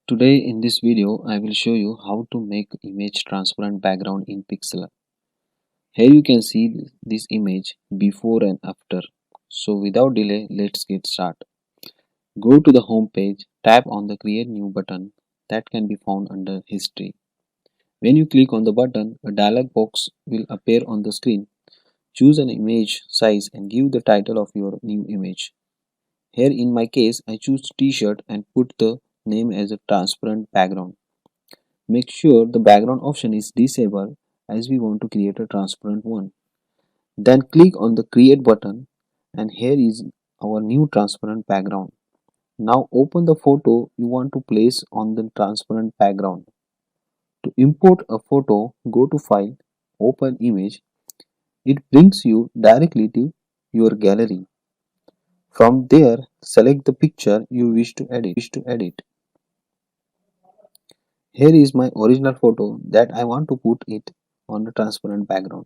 Today in this video I will show you how to make image transparent background in Pixlr. Here you can see this image before and after. So without delay, let's get started. Go to the home page, tap on the create new button that can be found under history. When you click on the button, a dialog box will appear on the screen. Choose an image size and give the title of your new image. Here in my case I choose t-shirt and put the name as a transparent background. Make sure the background option is disabled as we want to create a transparent one. Then click on the create button and here is our new transparent background. Now open the photo you want to place on the transparent background. To import a photo, go to file, open image. It brings you directly to your gallery. From there, select the picture you wish to edit. Here is my original photo that I want to put it on the transparent background.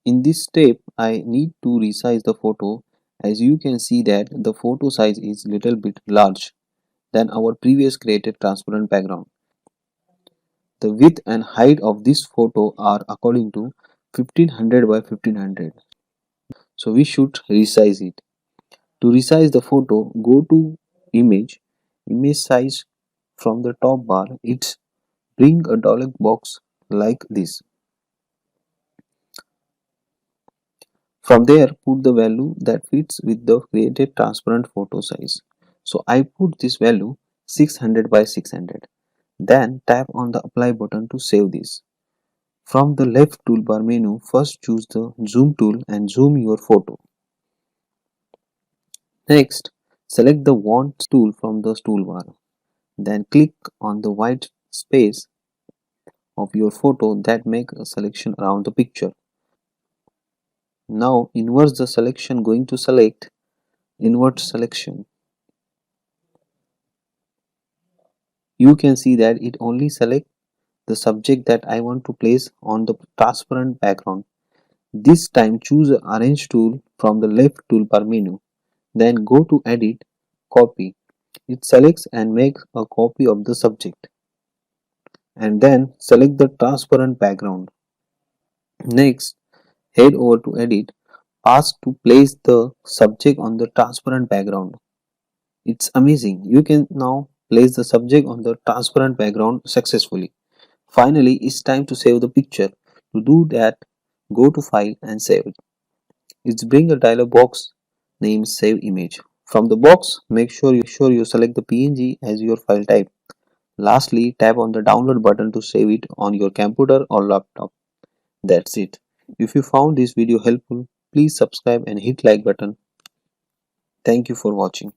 In this step, I need to resize the photo. As you can see that the photo size is little bit large than our previous created transparent background. The width and height of this photo are according to 1500 by 1500. So we should resize it. To resize the photo, go to image size from the top bar. It's bring a dialog box like this. From there, put the value that fits with the created transparent photo size. So I put this value 600 by 600. Then tap on the apply button to save this. From the left toolbar menu, first choose the zoom tool and zoom your photo. Next, select the want tool from the toolbar. Then click on the white space of your photo that make a selection around the picture. Now invert the selection going to select invert selection. You can see that it only selects the subject that I want to place on the transparent background. This time choose the arrange tool from the left toolbar menu. Then go to edit, copy. It selects and makes a copy of the subject. And then select the transparent background. Next, head over to edit, ask to place the subject on the transparent background. It's amazing. You can now place the subject on the transparent background successfully. Finally, it's time to save the picture. To do that, go to File and Save it. It's bring a dialog box named Save Image. From the box, make sure you select the PNG as your file type. Lastly, tap on the download button to save it on your computer or laptop. That's it. If you found this video helpful, please subscribe and hit like button. Thank you for watching.